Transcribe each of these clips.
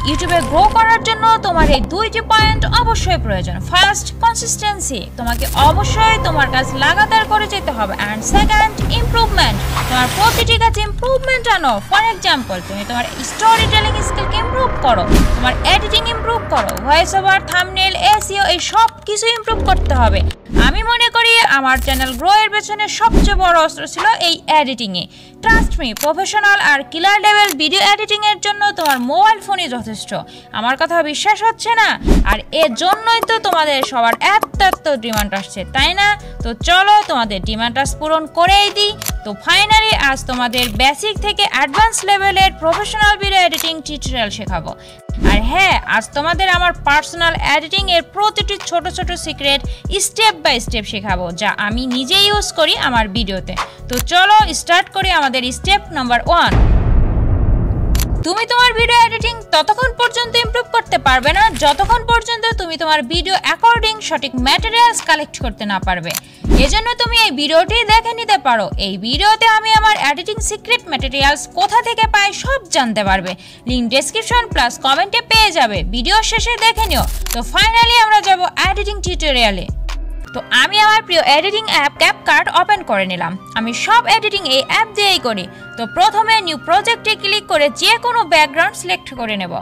ইউটিউবে গ্রো করার জন্য তোমার এই দুইটি পয়েন্ট অবশ্যই প্রয়োজন। ফার্স্ট, কনসিস্টেন্সি, তোমাকে অবশ্যই তোমার কাজ লাগাতার করে যেতে হবে। অ্যান্ড সেকেন্ড, ইমপ্রুভমেন্ট, তোমার প্রতিটি কাজে ইমপ্রুভমেন্ট আনো। ফর এক্সাম্পল, তুমি তোমার স্টোরি টেলিং স্কিলকে ইমপ্রুভ করো, তোমার এডিটিং ইমপ্রুভ করো, ভয়েস ওভার, থাম্বনেল, এসইও, এই সব কিছু ইমপ্রুভ করতে হবে। আমি মনে করি আমার চ্যানেল গ্রো এর পেছনে সবচেয়ে বড় অস্ত্র ছিল এই এডিটিংয়ে। ট্রাস্ট মি, প্রফেশনাল আর কিলার লেভেল ভিডিও এডিটিং এর জন্য তোমার মোবাইল ফোনই যথেষ্ট। আমার কথা বিশ্বাস হচ্ছে না? আর এর জন্যই তো তোমাদের সবার এত ডিমান্ড আসছে, তাই না? তো চলো তোমাদের ডিমান্ড পূরণ করেই দিই। তো ফাইনালি আজ তোমাদের বেসিক থেকে অ্যাডভান্স লেভেলের প্রফেশনাল ভিডিও এডিটিং টিউটোরিয়াল শেখাবো। আর হ্যাঁ, আজ তোমাদের আমার পার্সোনাল এডিটিং এর প্রতিটি ছোট ছোট সিক্রেট স্টেপ বাই স্টেপ শেখাবো, যা আমি নিজে ইউজ করি আমার ভিডিওতে। তো চলো স্টার্ট করি আমাদের স্টেপ নাম্বার 1। তুমি তোমার ভিডিও এডিটিং ততক্ষণ পর্যন্ত ইমপ্রুভ করতে পারবে না যতক্ষণ পর্যন্ত তুমি তোমার ভিডিও অ্যাকর্ডিং সঠিক ম্যাটেরিয়ালস কালেক্ট করতে না পারবে। এজন্য তুমি এই ভিডিওটি দেখে নিতে পারো। এই ভিডিওতে আমি আমার এডিটিং সিক্রেট ম্যাটেরিয়ালস কোথা থেকে পাই সব জানতে পারবে। লিংক ডেসক্রিপশন প্লাস কমেন্টে পেয়ে যাবে। ভিডিও শেষে দেখে নিও। তো ফাইনালি আমরা যাব এডিটিং টিউটোরিয়ালে। তো আমি আমার প্রিয় এডিটিং অ্যাপ ক্যাপকাট ওপেন করে নিলাম। আমি সব এডিটিং এই অ্যাপ দিয়েই করি। তো প্রথমে নিউ প্রজেক্টে ক্লিক করে যে কোনো ব্যাকগ্রাউন্ড সিলেক্ট করে নেব।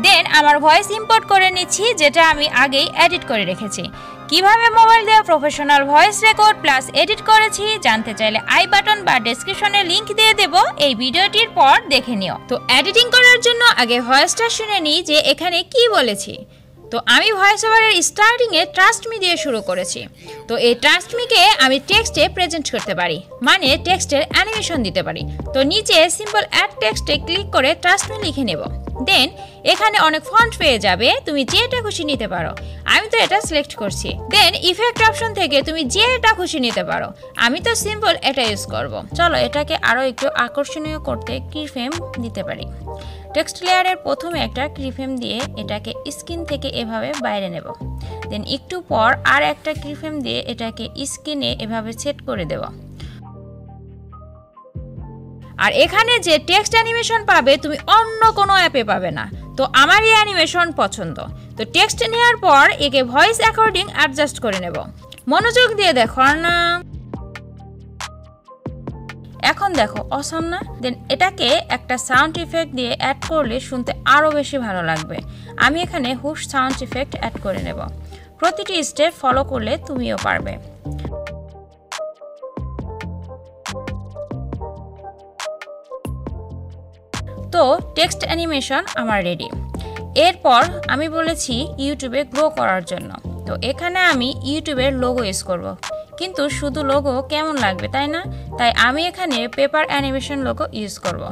দেন আমার ভয়েস ইম্পোর্ট করে নিচ্ছি, যেটা আমি আগেই এডিট করে রেখেছি। কিভাবে মোবাইল দিয়ে professional voice record plus edit করেছি জানতে চাইলে আই বাটন বা ডেসক্রিপশনে লিংক দিয়ে দেব, এই ভিডিওটির পর দেখে নিও। তো এডিটিং করার জন্য আগে ভয়েসটা শুনে নিই যে এখানে কি বলেছি। তো আমি ভয়েস ওভারের স্টার্টিংয়ে ট্রাস্ট মি দিয়ে শুরু করেছি। তো এই ট্রাস্ট মিকে আমি টেক্সটে প্রেজেন্ট করতে পারি, মানে টেক্সটের অ্যানিমেশন দিতে পারি। তো নিচে সিম্পল অ্যাড টেক্সটে ক্লিক করে ট্রাস্ট মি লিখে নেব। দেন এখানে অনেক ফন্ট পেয়ে যাবে, তুমি যেটা খুশি নিতে পারো। আমি তো এটা সিলেক্ট করছি। দেন ইফেক্ট অপশন থেকে তুমি যেটা খুশি নিতে পারো। আমি তো সিম্পল এটা ইউজ করব। চলো এটাকে আরও একটু আকর্ষণীয় করতে কিফ্রেম দিতে পারি। টেক্সট লেয়ারের প্রথমে একটা কিফ্রেম দিয়ে এটাকে স্ক্রিন থেকে এভাবে বাইরে নেব। দেন একটু পর আর একটা কিফ্রেম দিয়ে এটাকে স্ক্রিনে এভাবে সেট করে দেব। আর এখানে যে টেক্সট অ্যানিমেশন পাবে তুমি অন্য কোনো অ্যাপে পাবে না। তো আমার এই অ্যানিমেশন পছন্দ। তো টেক্সট নেওয়ার পর একে ভয়েস অ্যাকর্ডিং অ্যাডজাস্ট করে নেব। মনোযোগ দিয়ে দেখো না, এখন দেখো অসম না? দেন এটাকে একটা সাউন্ড ইফেক্ট দিয়ে অ্যাড করলে শুনতে আরও বেশি ভালো লাগবে। আমি এখানে হুশ সাউন্ড ইফেক্ট অ্যাড করে নেব। প্রতিটি স্টেপ ফলো করলে তুমিও পারবে। তো টেক্সট অ্যানিমেশন আমার রেডি। এরপর আমি বলেছি ইউটিউবে গ্রো করার জন্য। তো এখানে আমি ইউটিউবের লোগো ইউজ করব। কিন্তু শুধু লোগো কেমন লাগবে, তাই না? তাই আমি এখানে পেপার অ্যানিমেশন লোগো ইউজ করব।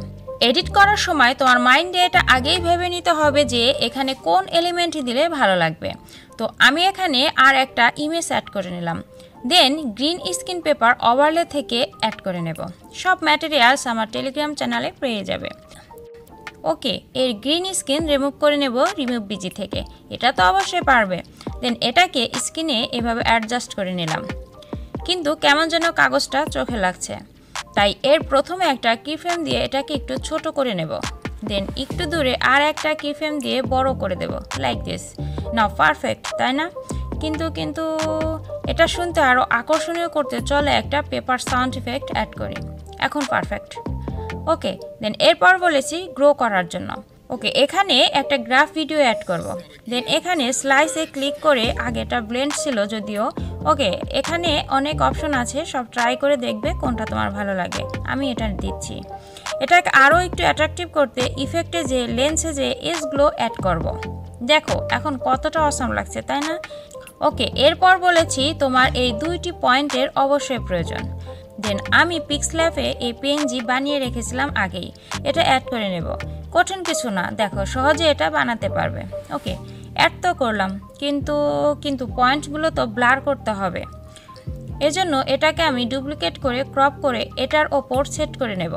এডিট করার সময় তোমার মাইন্ডে এটা আগেই ভেবে নিতে হবে যে এখানে কোন এলিমেন্ট দিলে ভালো লাগবে। তো আমি এখানে আর একটা ইমেজ অ্যাড করে নিলাম। দেন গ্রিন স্ক্রিন পেপার ওভারলে থেকে অ্যাড করে নেব। সব ম্যাটেরিয়ালস আমার টেলিগ্রাম চ্যানেলে পেয়ে যাবে। ওকে, এর গ্রিন স্ক্রিন রিমুভ করে নেব রিমুভ বিজি থেকে। এটা তো অবশ্যই পারবে। দেন এটাকে স্ক্রিনে এভাবে অ্যাডজাস্ট করে নিলাম। কিন্তু কেমন যেন কাগজটা চোখে লাগছে, তাই এর প্রথমে একটা কিফ্রেম দিয়ে এটাকে একটু ছোট করে নেব। দেন একটু দূরে আর একটা কিফ্রেম দিয়ে বড় করে দেব, লাইক দিস। নাও পারফেক্ট, তাই না? কিন্তু এটা শুনতে আরও আকর্ষণীয় করতে চলে একটা পেপার সাউন্ড ইফেক্ট অ্যাড করি। এখন পারফেক্ট। ওকে, দেন এরপর বলেছি গ্রো করার জন্য। ওকে, এখানে একটা গ্রাফ ভিডিও অ্যাড করব। দেন এখানে স্লাইসে ক্লিক করে, আগেটা ব্লেন্ড ছিল যদিও। ওকে, এখানে অনেক অপশন আছে, সব ট্রাই করে দেখবে কোনটা তোমার ভালো লাগে। আমি এটা দিচ্ছি। এটাকে আরও একটু অ্যাট্রাকটিভ করতে ইফেক্টে যে লেন্সে যে এজ গ্লো অ্যাড করব। দেখো এখন কতটা অসাম লাগছে, তাই না? ওকে, এরপর বলেছি তোমার এই দুইটি পয়েন্টের অবশ্যই প্রয়োজন। দেন আমি পিক্সল্যাপে এই পিএনজি বানিয়ে রেখেছিলাম আগেই, এটা অ্যাড করে নেব। কঠিন কিছু না, দেখো সহজে এটা বানাতে পারবে। ওকে, অ্যাড তো করলাম, কিন্তু পয়েন্টগুলো তো ব্লার করতে হবে। এজন্য এটাকে আমি ডুপ্লিকেট করে ক্রপ করে এটার ওপর সেট করে নেব।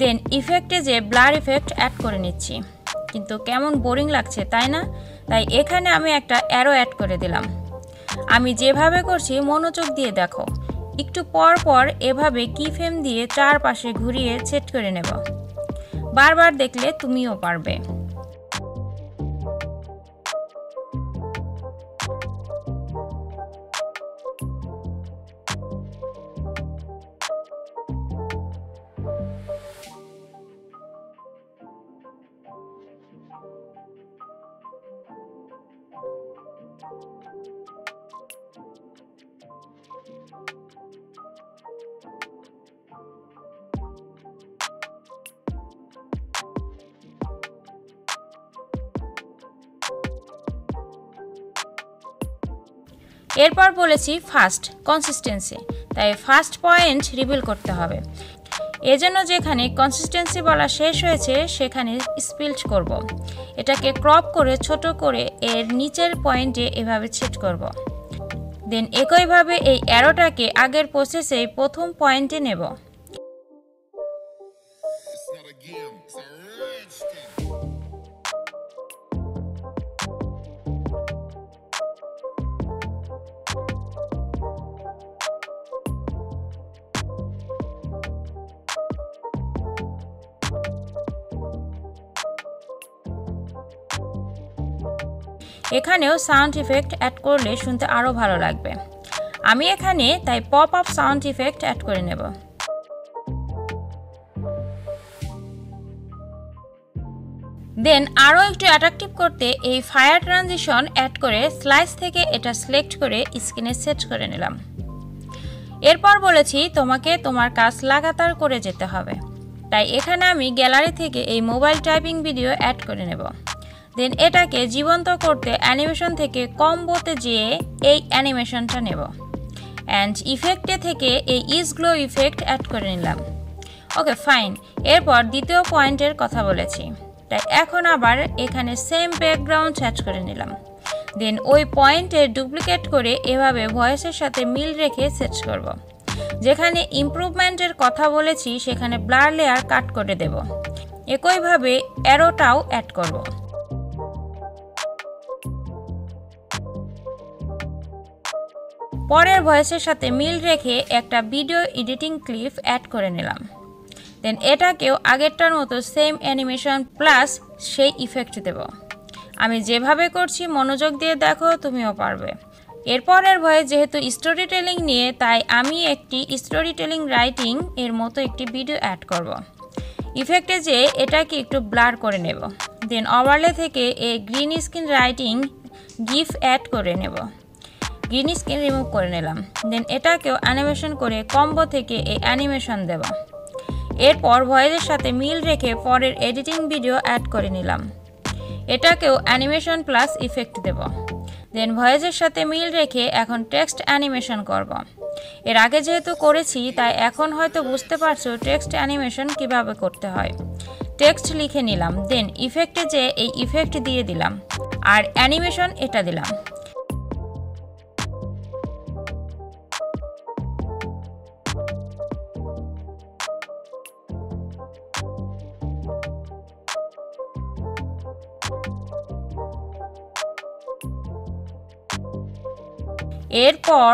দেন ইফেক্টে যে ব্লার ইফেক্ট অ্যাড করে নিচ্ছি। কিন্তু কেমন বোরিং লাগছে তাই না? তাই এখানে আমি একটা অ্যারো অ্যাড করে দিলাম। আমি যেভাবে করছি মনোযোগ দিয়ে দেখো। একটু পর পর এভাবে কিফ্রেম দিয়ে চারপাশে ঘুরিয়ে সেট করে নেব। বারবার দেখলে তুমিও পারবে। এরপর বলেছি ফার্স্ট কনসিস্টেন্সি, তাই ফার্স্ট পয়েন্ট রিভিল করতে হবে। এজন্য যেখানে কনসিস্টেন্সি বলা শেষ হয়েছে সেখানে স্পিল্ট করব। এটাকে ক্রপ করে ছোট করে এর নিচের পয়েন্টে এভাবে সেট করব। দেন একইভাবে এই অ্যারোটাকে আগের প্রসেসে প্রথম পয়েন্টে নেব। এখানেও সাউন্ড ইফেক্ট অ্যাড করলে শুনতে আরও ভালো লাগবে। আমি এখানে তাই pop up sound effect add করে নেব। দেন আরও একটু অ্যাট্রাকটিভ করতে এই ফায়ার ট্রানজিশন অ্যাড করে স্লাইস থেকে এটা সিলেক্ট করে স্ক্রিনে সেট করে নিলাম। এরপর বলেছি তোমাকে তোমার কাজ লাগাতার করে যেতে হবে, তাই এখানে আমি গ্যালারি থেকে এই মোবাইল টাইপিং ভিডিও অ্যাড করে নেব। দেন এটাকে জীবন্ত করতে অ্যানিমেশন থেকে কম্বোতে যেয়ে এই অ্যানিমেশনটা নেব অ্যান্ড ইফেক্টে থেকে এই ইজ গ্লো ইফেক্ট অ্যাড করে নিলাম। Okay fine. এরপর দ্বিতীয় পয়েন্টের কথা বলেছি, তাই এখন আবার এখানে সেম ব্যাকগ্রাউন্ড অ্যাড করে নিলাম। দেন ওই পয়েন্টে ডুপ্লিকেট করে এভাবে ভয়েসের সাথে মিল রেখে সেট করব। যেখানে ইমপ্রুভমেন্টের কথা বলেছি সেখানে ব্লার লেয়ার কাট করে দেব। একইভাবে অ্যারোটাও অ্যাড করব। পরের ভয়েসের সাথে মিল রেখে একটা ভিডিও এডিটিং ক্লিপ অ্যাড করে নিলাম। দেন এটাকেও আগেরটার মতো সেম অ্যানিমেশন প্লাস সেই ইফেক্ট দেব। আমি যেভাবে করছি মনোযোগ দিয়ে দেখো, তুমিও পারবে। এরপরের ভয়েস যেহেতু স্টোরি টেলিং নিয়ে, তাই আমি একটি স্টোরি টেলিং রাইটিং এর মতো একটি ভিডিও অ্যাড করব। ইফেক্টে যে এটাকে একটু ব্লার করে নেব। দেন ওভারলে থেকে এই green screen writing GIF add করে নেব। গ্রিন স্ক্রিন রিমুভ করে নিলাম। দেন এটাকেও অ্যানিমেশন করে কম্বো থেকে এই অ্যানিমেশন দেব। এরপর ভয়েসের সাথে মিল রেখে পরের এডিটিং ভিডিও অ্যাড করে নিলাম। এটাকেও অ্যানিমেশন প্লাস ইফেক্ট দেব। দেন ভয়েসের সাথে মিল রেখে এখন টেক্সট অ্যানিমেশন করব। এর আগে যেহেতু করেছি তাই এখন হয়তো বুঝতে পারছো টেক্সট অ্যানিমেশন কিভাবে করতে হয়। টেক্সট লিখে নিলাম, দেন ইফেক্টে যে এই ইফেক্ট দিয়ে দিলাম আর অ্যানিমেশন এটা দিলাম। এরপর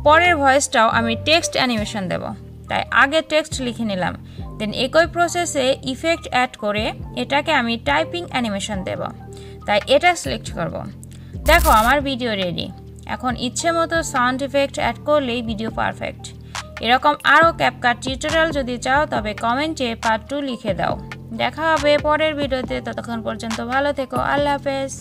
পরের ভয়েসটাও আমি টেক্সট অ্যানিমেশন দেব, তাই আগে টেক্সট লিখে নিলাম। দেন একই প্রসেসে ইফেক্ট অ্যাড করে এটাকে আমি টাইপিং অ্যানিমেশন দেব, তাই এটা সিলেক্ট করব। দেখো আমার ভিডিও রেডি। এখন ইচ্ছে মতো সাউন্ড ইফেক্ট অ্যাড করলেই ভিডিও পারফেক্ট। এরকম আরও ক্যাপকাট টিউটোরিয়াল যদি চাও তবে কমেন্টে পার্ট 2 লিখে দাও। দেখা হবে পরের ভিডিওতে, ততক্ষণ পর্যন্ত ভালো থেকো। আল্লাহ হাফেজ।